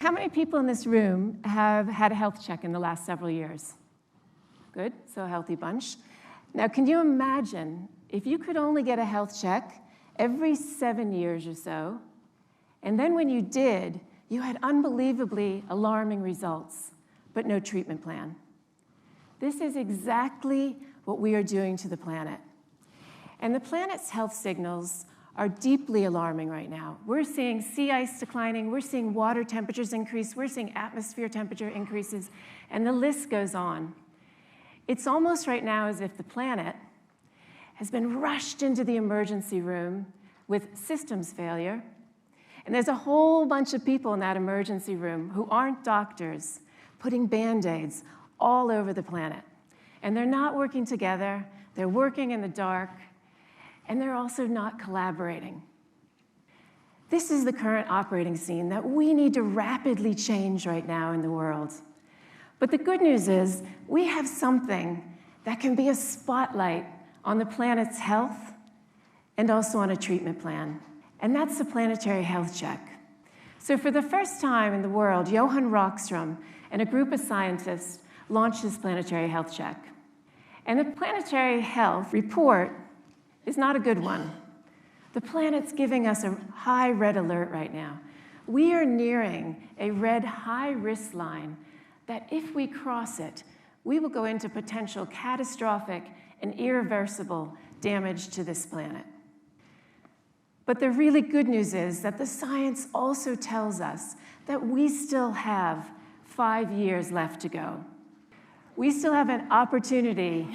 How many people in this room have had a health check in the last several years? Good, so a healthy bunch. Now, can you imagine if you could only get a health check every 7 years or so, and then when you did, you had unbelievably alarming results, but no treatment plan? This is exactly what we are doing to the planet. And the planet's health signals are deeply alarming right now. We're seeing sea ice declining, we're seeing water temperatures increase, we're seeing atmosphere temperature increases, and the list goes on. It's almost right now as if the planet has been rushed into the emergency room with systems failure, and there's a whole bunch of people in that emergency room who aren't doctors putting Band-Aids all over the planet. And they're not working together, they're working in the dark, and they're also not collaborating. This is the current operating scene that we need to rapidly change right now in the world. But the good news is we have something that can be a spotlight on the planet's health and also on a treatment plan. And that's the planetary health check. So for the first time in the world, Johan Rockström and a group of scientists launched this planetary health check. And the planetary health report is not a good one. The planet's giving us a high red alert right now. We are nearing a red high risk line that if we cross it, we will go into potential catastrophic and irreversible damage to this planet. But the really good news is that the science also tells us that we still have 5 years left to go. We still have an opportunity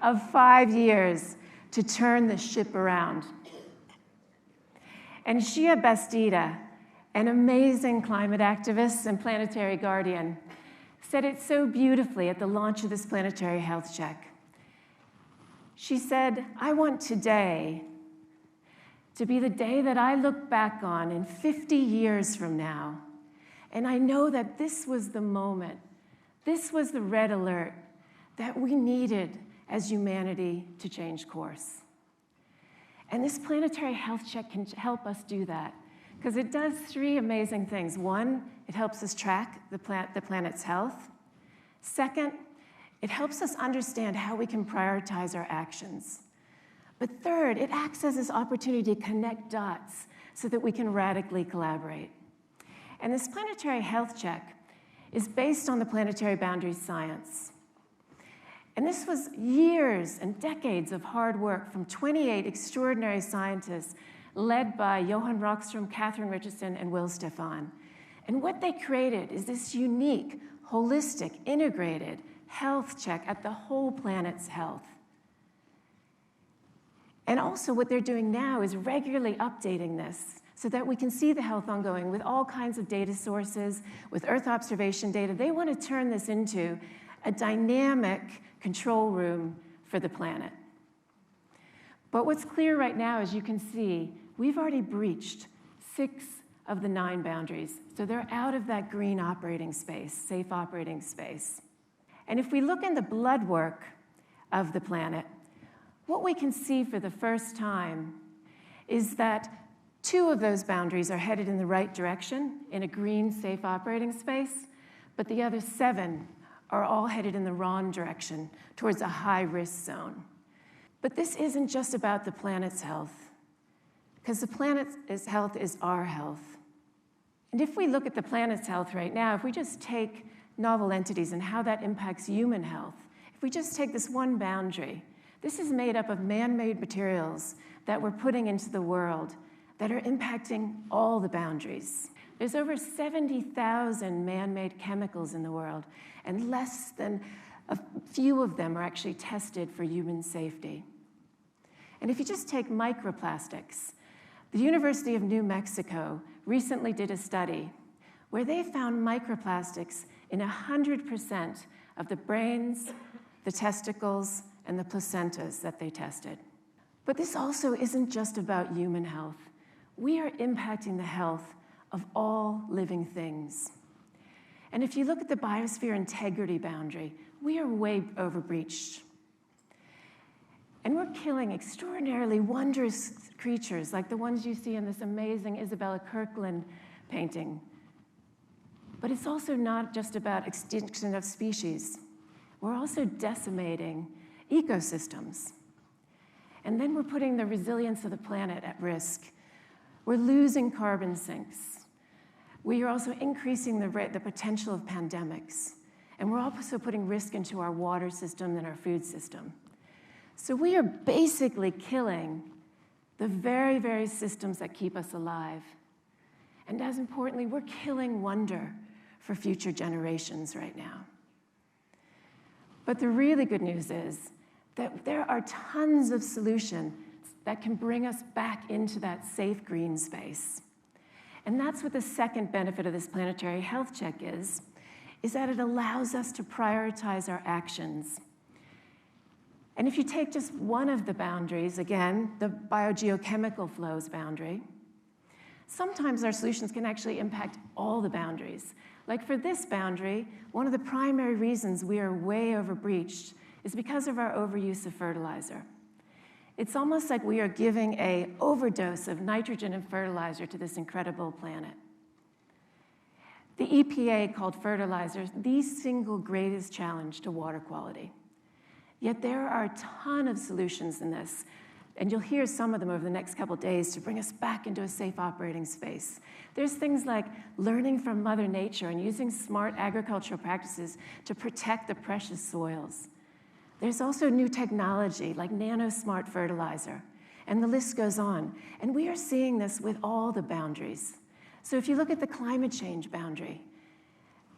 of 5 years to turn the ship around. And Shia Bastida, an amazing climate activist and planetary guardian, said it so beautifully at the launch of this planetary health check. She said, "I want today to be the day that I look back on in 50 years from now, and I know that this was the moment, this was the red alert that we needed as humanity to change course." And this planetary health check can help us do that, because it does 3 amazing things. 1, it helps us track the planet's health. 2nd, it helps us understand how we can prioritize our actions. But 3rd, it acts as this opportunity to connect dots so that we can radically collaborate. And this planetary health check is based on the planetary boundaries science. And this was years and decades of hard work from 28 extraordinary scientists led by Johan Rockström, Catherine Richardson, and Will Stefan. And what they created is this unique, holistic, integrated health check at the whole planet's health. And also what they're doing now is regularly updating this so that we can see the health ongoing with all kinds of data sources, with Earth observation data. They want to turn this into a dynamic control room for the planet. But what's clear right now, as you can see, we've already breached 6 of the 9 boundaries. So they're out of that green operating space, safe operating space. And if we look in the blood work of the planet, what we can see for the first time is that 2 of those boundaries are headed in the right direction, in a green, safe operating space, but the other 7 are all headed in the wrong direction, towards a high-risk zone. But this isn't just about the planet's health, because the planet's health is our health. And if we look at the planet's health right now, if we just take novel entities and how that impacts human health, if we just take this one boundary, this is made up of man-made materials that we're putting into the world that are impacting all the boundaries. There's over 70,000 man-made chemicals in the world, and less than a few of them are actually tested for human safety. And if you just take microplastics, the University of New Mexico recently did a study where they found microplastics in 100% of the brains, the testicles, and the placentas that they tested. But this also isn't just about human health. We are impacting the health of all living things. And if you look at the biosphere integrity boundary, we are way overbreached. And we're killing extraordinarily wondrous creatures like the ones you see in this amazing Isabella Kirkland painting. But it's also not just about extinction of species. We're also decimating ecosystems. And then we're putting the resilience of the planet at risk. We're losing carbon sinks. We are also increasing the potential of pandemics. And we're also putting risk into our water system and our food system. So we are basically killing the very, very systems that keep us alive. And as importantly, we're killing wonder for future generations right now. But the really good news is that there are tons of solutions that can bring us back into that safe green space. And that's what the second benefit of this planetary health check is that it allows us to prioritize our actions. And if you take just one of the boundaries, again, the biogeochemical flows boundary, sometimes our solutions can actually impact all the boundaries. Like for this boundary, one of the primary reasons we are way overbreached is because of our overuse of fertilizer. It's almost like we are giving an overdose of nitrogen and fertilizer to this incredible planet. The EPA called fertilizers the single greatest challenge to water quality. Yet there are a ton of solutions in this, and you'll hear some of them over the next couple of days to bring us back into a safe operating space. There's things like learning from Mother Nature and using smart agricultural practices to protect the precious soils. There's also new technology like nano-smart fertilizer, and the list goes on. And we are seeing this with all the boundaries. So if you look at the climate change boundary,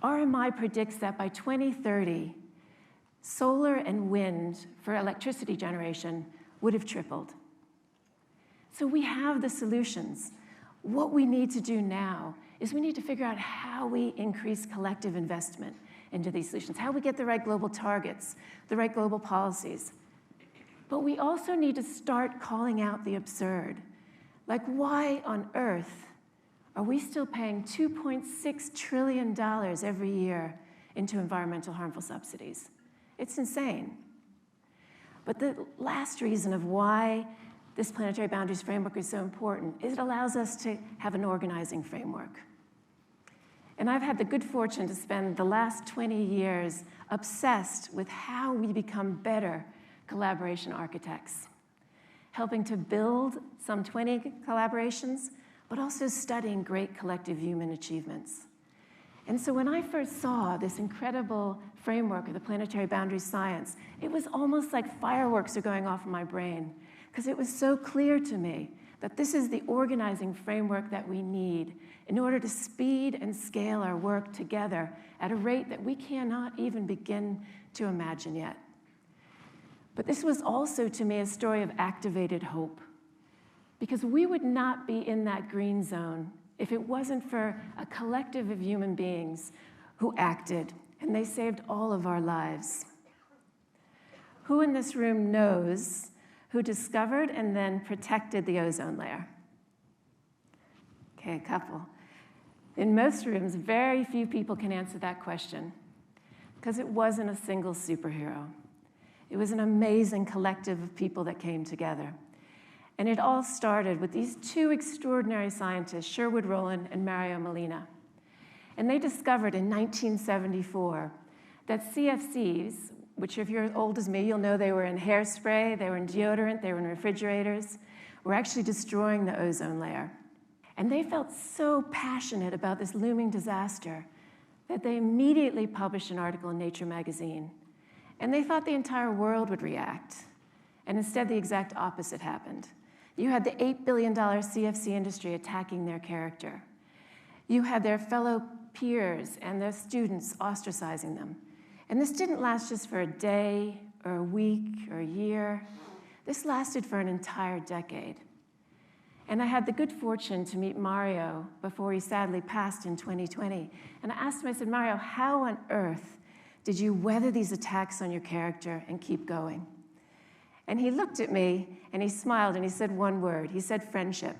RMI predicts that by 2030, solar and wind for electricity generation would have tripled. So we have the solutions. What we need to do now is we need to figure out how we increase collective investment into these solutions, how we get the right global targets, the right global policies. But we also need to start calling out the absurd. Like, why on earth are we still paying $2.6 trillion every year into environmental harmful subsidies? It's insane. But the last reason of why this planetary boundaries framework is so important is it allows us to have an organizing framework. And I've had the good fortune to spend the last 20 years obsessed with how we become better collaboration architects, helping to build some 20 collaborations, but also studying great collective human achievements. And so when I first saw this incredible framework of the planetary boundary science, it was almost like fireworks are going off in my brain, because it was so clear to me that this is the organizing framework that we need in order to speed and scale our work together at a rate that we cannot even begin to imagine yet. But this was also, to me, a story of activated hope, because we would not be in that green zone if it wasn't for a collective of human beings who acted, and they saved all of our lives. Who in this room knows who discovered and then protected the ozone layer? Okay, a couple. In most rooms, very few people can answer that question, because it wasn't a single superhero. It was an amazing collective of people that came together. And it all started with these two extraordinary scientists, Sherwood Rowland and Mario Molina. And they discovered in 1974 that CFCs, which if you're as old as me, you'll know they were in hairspray, they were in deodorant, they were in refrigerators, were actually destroying the ozone layer. And they felt so passionate about this looming disaster that they immediately published an article in Nature magazine. And they thought the entire world would react. And instead, the exact opposite happened. You had the $8 billion CFC industry attacking their character. You had their fellow peers and their students ostracizing them. And this didn't last just for a day or a week or a year. This lasted for an entire decade. And I had the good fortune to meet Mario before he sadly passed in 2020. And I asked him, I said, Mario, how on earth did you weather these attacks on your character and keep going? And he looked at me and he smiled and he said one word. He said friendship.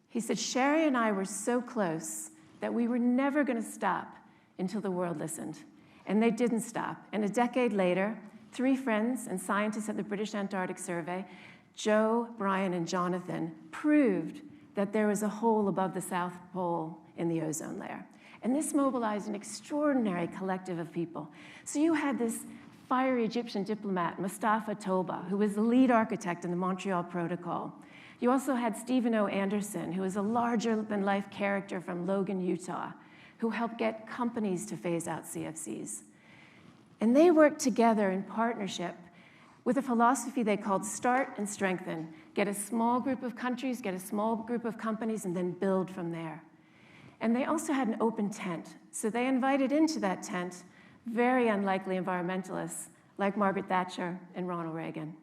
He said, Sherry and I were so close that we were never going to stop until the world listened. And they didn't stop. And a decade later, 3 friends and scientists at the British Antarctic Survey, Joe, Brian, and Jonathan, proved that there was a hole above the South Pole in the ozone layer. And this mobilized an extraordinary collective of people. So you had this fiery Egyptian diplomat, Mustafa Toba, who was the lead architect in the Montreal Protocol. You also had Stephen O. Anderson, who was a larger-than-life character from Logan, Utah, who helped get companies to phase out CFCs. And they worked together in partnership with a philosophy they called start and strengthen. Get a small group of countries, get a small group of companies, and then build from there. And they also had an open tent. So they invited into that tent very unlikely environmentalists like Margaret Thatcher and Ronald Reagan.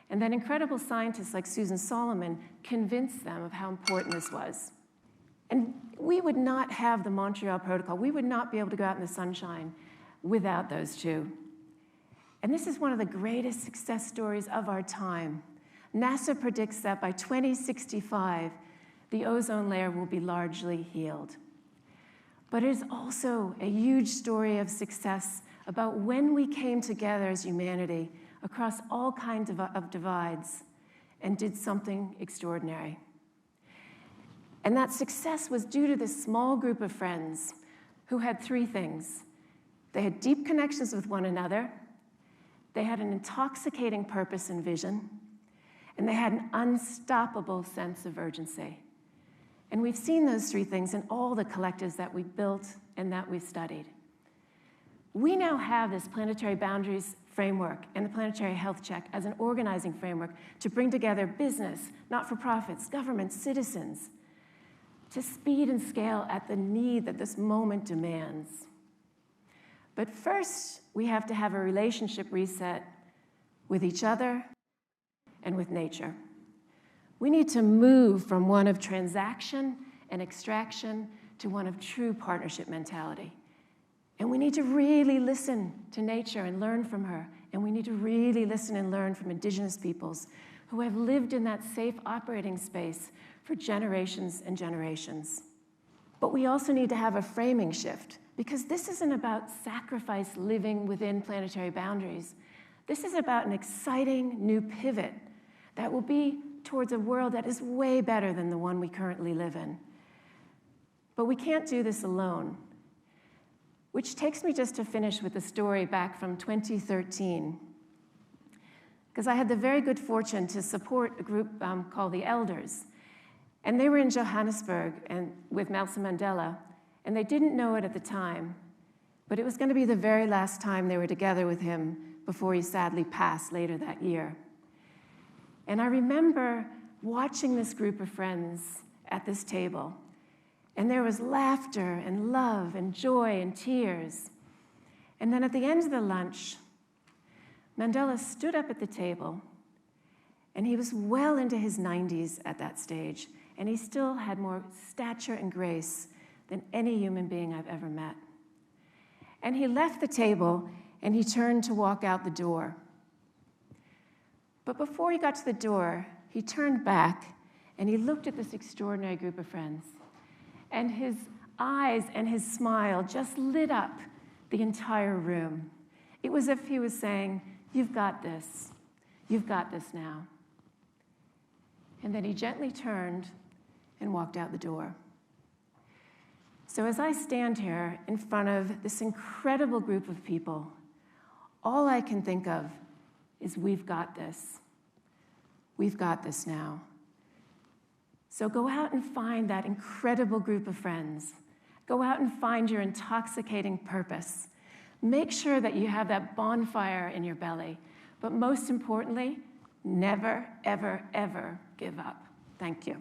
And then incredible scientists like Susan Solomon convinced them of how important this was. And we would not have the Montreal Protocol. We would not be able to go out in the sunshine without those two. And this is one of the greatest success stories of our time. NASA predicts that by 2065, the ozone layer will be largely healed. But it is also a huge story of success about when we came together as humanity across all kinds of divides and did something extraordinary. And that success was due to this small group of friends who had three things. They had deep connections with one another, they had an intoxicating purpose and vision, and they had an unstoppable sense of urgency. And we've seen those three things in all the collectives that we've built and that we've studied. We now have this planetary boundaries framework and the planetary health check as an organizing framework to bring together business, not-for-profits, governments, citizens, to speed and scale at the need that this moment demands. But first, we have to have a relationship reset with each other and with nature. We need to move from one of transaction and extraction to one of true partnership mentality. And we need to really listen to nature and learn from her. And we need to really listen and learn from indigenous peoples who have lived in that safe operating space for generations and generations. But we also need to have a framing shift, because this isn't about sacrifice living within planetary boundaries. This is about an exciting new pivot that will be towards a world that is way better than the one we currently live in. But we can't do this alone, which takes me just to finish with a story back from 2013. Because I had the very good fortune to support a group called the Elders. And they were in Johannesburg and with Nelson Mandela, and they didn't know it at the time, but it was going to be the very last time they were together with him before he sadly passed later that year. And I remember watching this group of friends at this table, and there was laughter and love and joy and tears. And then at the end of the lunch, Mandela stood up at the table, and he was well into his 90s at that stage, and he still had more stature and grace than any human being I've ever met. And he left the table, and he turned to walk out the door. But before he got to the door, he turned back, and he looked at this extraordinary group of friends. And his eyes and his smile just lit up the entire room. It was as if he was saying, "You've got this. You've got this now." And then he gently turned and walked out the door. So as I stand here in front of this incredible group of people, all I can think of is we've got this. We've got this now. So go out and find that incredible group of friends. Go out and find your intoxicating purpose. Make sure that you have that bonfire in your belly. But most importantly, never, ever, ever give up. Thank you.